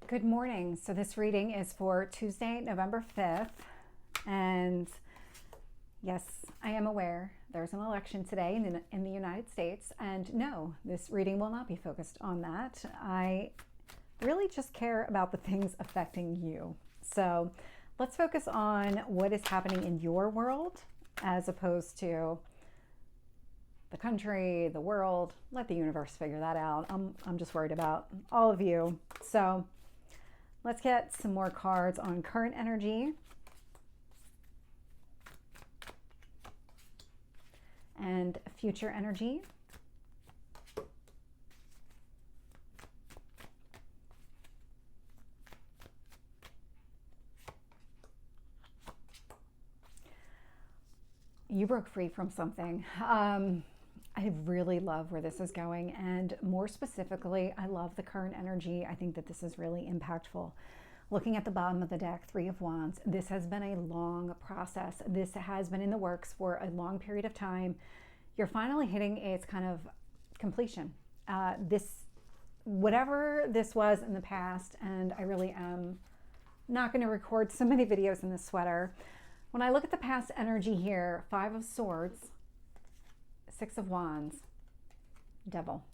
Good morning. So this reading is for Tuesday, November 5th. And yes, I am aware there's an election today in the United States. And no, this reading will not be focused on that. I really just care about the things affecting you. So let's focus on what is happening in your world as opposed to the country, the world. Let the universe figure that out. I'm just worried about all of you. So let's get some more cards on current energy and future energy. You broke free from something. I really love where this is going, and more specifically, I love the current energy. I think that this is really impactful. Looking at the bottom of the deck, Three of Wands, this has been a long process. This has been in the works for a long period of time. You're finally hitting its kind of completion. Whatever this was in the past, and I really am not going to record so many videos in this sweater. When I look at the past energy here, Five of Swords, Six of Wands, Devil.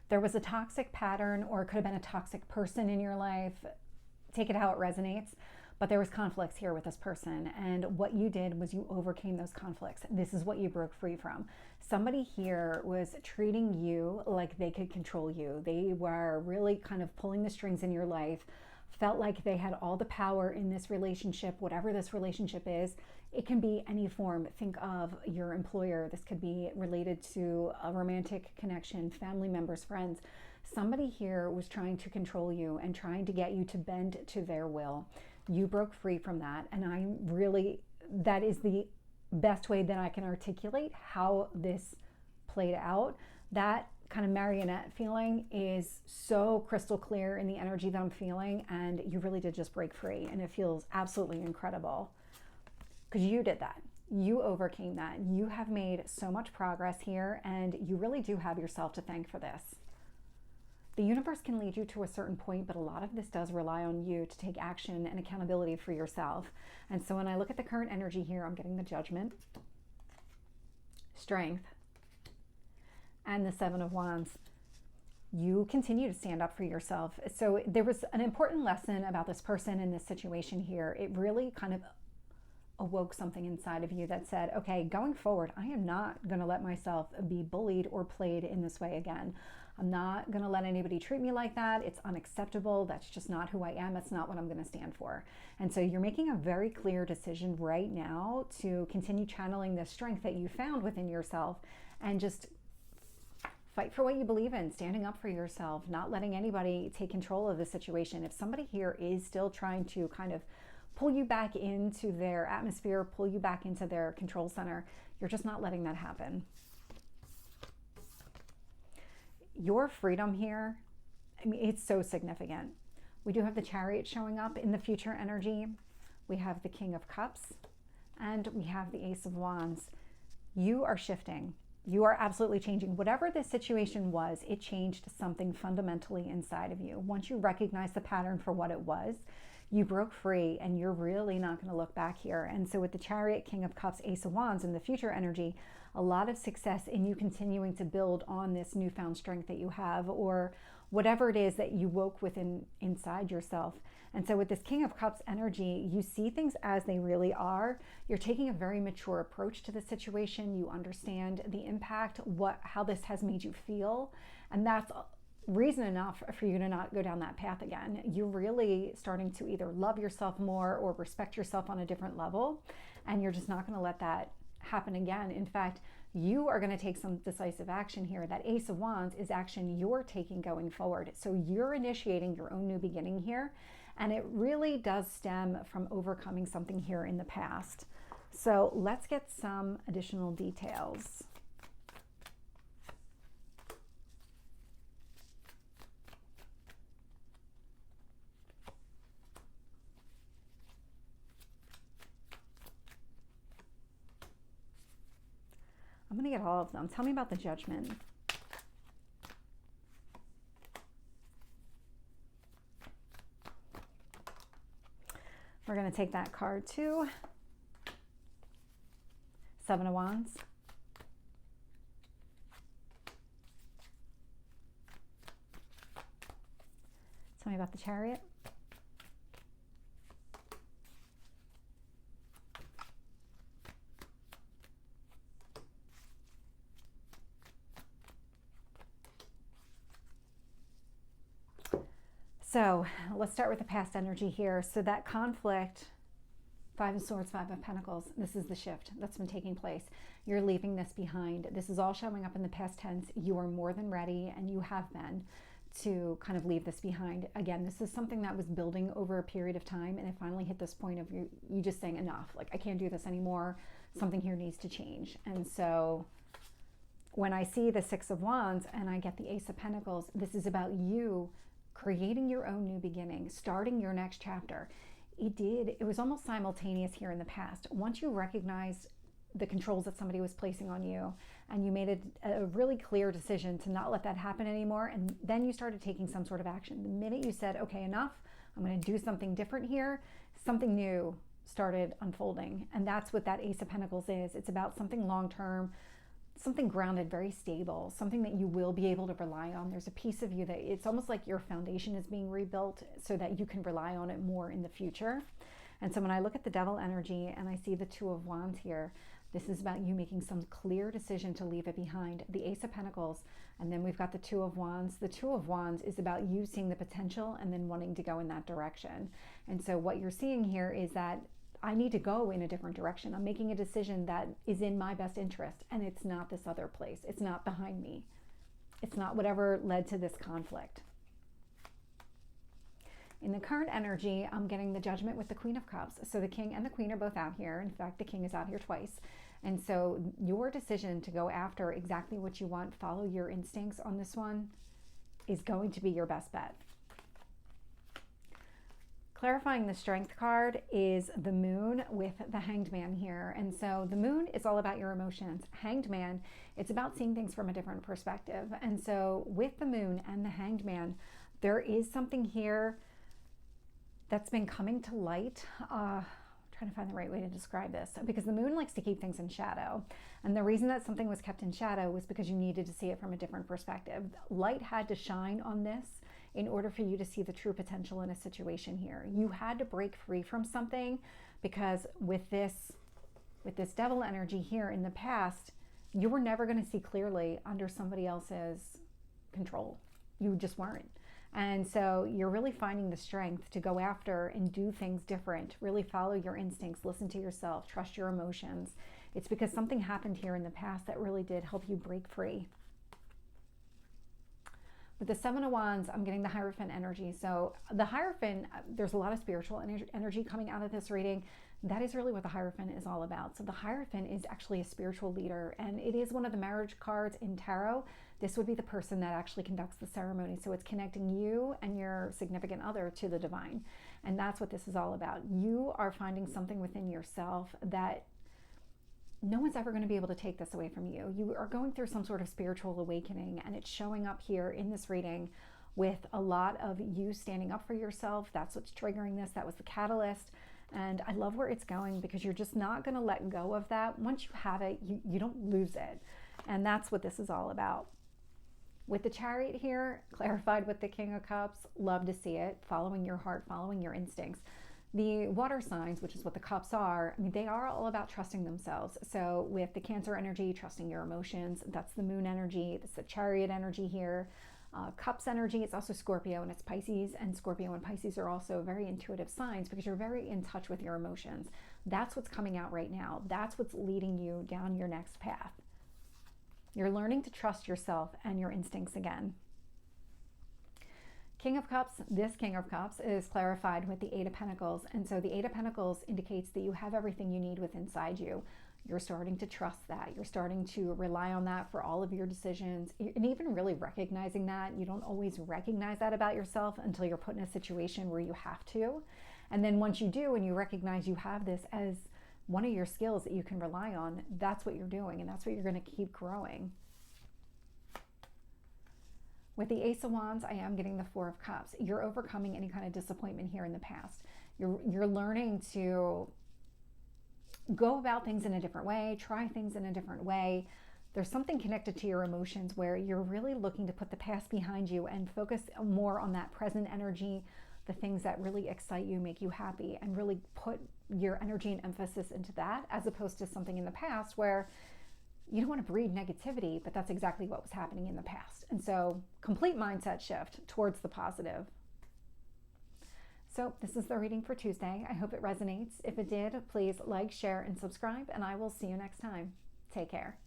There was a toxic pattern, or it could have been a toxic person in your life. Take it how it resonates. But there was conflicts here with this person. And what you did was you overcame those conflicts. This is what you broke free from. Somebody here was treating you like they could control you. They were really kind of pulling the strings in your life, felt like they had all the power in this relationship, whatever this relationship is. It can be any form. Think of your employer. This could be related to a romantic connection, family members, friends. Somebody here was trying to control you and trying to get you to bend to their will. You broke free from that. And that is the best way that I can articulate how this played out. That kind of marionette feeling is so crystal clear in the energy that I'm feeling, and you really did just break free, and it feels absolutely incredible because you did that. You overcame that. You have made so much progress here, and you really do have yourself to thank for this. The universe can lead you to a certain point, but a lot of this does rely on you to take action and accountability for yourself. And so when I look at the current energy here, I'm getting the Judgment, Strength, and the Seven of Wands. You continue to stand up for yourself. So there was an important lesson about this person in this situation here. It really kind of awoke something inside of you that said, okay, going forward, I am not going to let myself be bullied or played in this way again. I'm not going to let anybody treat me like that. It's unacceptable. That's just not who I am. That's not what I'm going to stand for. And so you're making a very clear decision right now to continue channeling the strength that you found within yourself and just fight for what you believe in, standing up for yourself, not letting anybody take control of the situation. If somebody here is still trying to kind of pull you back into their atmosphere, pull you back into their control center, you're just not letting that happen. Your freedom here, I mean, it's so significant. We do have the Chariot showing up in the future energy. We have the King of Cups, and we have the Ace of Wands. You are shifting. You are absolutely changing. Whatever this situation was, it changed something fundamentally inside of you. Once you recognize the pattern for what it was, you broke free, and you're really not going to look back here. And so with the Chariot, King of Cups, Ace of Wands, and the future energy, a lot of success in you continuing to build on this newfound strength that you have, or whatever it is that you woke within inside yourself. And so with this King of Cups energy, you see things as they really are. You're taking a very mature approach to the situation. You understand the impact, how this has made you feel. And that's reason enough for you to not go down that path again. You're really starting to either love yourself more or respect yourself on a different level. And you're just not going to let that happen again. In fact, you are going to take some decisive action here. That Ace of Wands is action you're taking going forward. So you're initiating your own new beginning here. And it really does stem from overcoming something here in the past. So let's get some additional details. I'm going to get all of them. Tell me about the Judgment. We're going to take that card too. Seven of Wands. Tell me about the Chariot. So let's start with the past energy here. So that conflict, Five of Swords, Five of Pentacles, this is the shift that's been taking place. You're leaving this behind. This is all showing up in the past tense. You are more than ready, and you have been, to kind of leave this behind. Again, this is something that was building over a period of time, and it finally hit this point of you just saying enough. Like, I can't do this anymore. Something here needs to change. And so when I see the Six of Wands and I get the Ace of Pentacles, this is about you creating your own new beginning, starting your next chapter. It was almost simultaneous here in the past. Once you recognized the controls that somebody was placing on you, and you made a really clear decision to not let that happen anymore, and then you started taking some sort of action. The minute you said, okay, enough, I'm going to do something different here, something new started unfolding. And that's what that Ace of Pentacles is. It's about something long-term, something grounded, very stable, something that you will be able to rely on. There's a piece of you that it's almost like your foundation is being rebuilt so that you can rely on it more in the future. And so when I look at the Devil energy and I see the Two of Wands here, this is about you making some clear decision to leave it behind. The Ace of Pentacles, and then we've got the Two of Wands. The Two of Wands is about you seeing the potential and then wanting to go in that direction. And so what you're seeing here is that I need to go in a different direction. I'm making a decision that is in my best interest, and it's not this other place. It's not behind me. It's not whatever led to this conflict. In the current energy, I'm getting the Judgment with the Queen of Cups. So the King and the Queen are both out here. In fact, the King is out here twice. And so your decision to go after exactly what you want, follow your instincts on this one, is going to be your best bet. Clarifying the Strength card is the Moon with the Hanged Man here. And so the Moon is all about your emotions. Hanged Man, it's about seeing things from a different perspective. And so with the Moon and the Hanged Man, there is something here that's been coming to light. Trying to find the right way to describe this, because the Moon likes to keep things in shadow. And the reason that something was kept in shadow was because you needed to see it from a different perspective. Light had to shine on this in order for you to see the true potential in a situation here. You had to break free from something, because with this Devil energy here in the past, you were never going to see clearly under somebody else's control. You just weren't. And so you're really finding the strength to go after and do things different, really follow your instincts, listen to yourself, trust your emotions. It's because something happened here in the past that really did help you break free. With the Seven of Wands, I'm getting the Hierophant energy. So the Hierophant, there's a lot of spiritual energy coming out of this reading. That is really what the Hierophant is all about. So the Hierophant is actually a spiritual leader, and it is one of the marriage cards in tarot. This would be the person that actually conducts the ceremony. So it's connecting you and your significant other to the divine. And that's what this is all about. You are finding something within yourself that no one's ever going to be able to take this away from you. You are going through some sort of spiritual awakening, and it's showing up here in this reading with a lot of you standing up for yourself. That's what's triggering this. That was the catalyst. And I love where it's going, because you're just not going to let go of that. Once you have it, you don't lose it. And that's what this is all about. With the Chariot here, clarified with the King of Cups, love to see it. Following your heart, following your instincts. The water signs, which is what the cups are, I mean, they are all about trusting themselves. So with the Cancer energy, trusting your emotions, that's the Moon energy. That's the Chariot energy here. Cups energy, it's also Scorpio and it's Pisces. And Scorpio and Pisces are also very intuitive signs, because you're very in touch with your emotions. That's what's coming out right now. That's what's leading you down your next path. You're learning to trust yourself and your instincts again. King of Cups, this King of Cups is clarified with the Eight of Pentacles. And so the Eight of Pentacles indicates that you have everything you need within inside you. You're starting to trust that. You're starting to rely on that for all of your decisions. And even really recognizing that. You don't always recognize that about yourself until you're put in a situation where you have to. And then once you do, and you recognize you have this as one of your skills that you can rely on, that's what you're doing, and that's what you're going to keep growing. With the Ace of Wands, I am getting the Four of Cups. You're overcoming any kind of disappointment here in the past. You're learning to go about things in a different way, try things in a different way. There's something connected to your emotions where you're really looking to put the past behind you and focus more on that present energy, the things that really excite you, make you happy, and really put your energy and emphasis into that, as opposed to something in the past where you don't want to breed negativity, but that's exactly what was happening in the past. And so complete mindset shift towards the positive. So this is the reading for Tuesday. I hope it resonates. If it did, please like, share, and subscribe, and I will see you next time. Take care.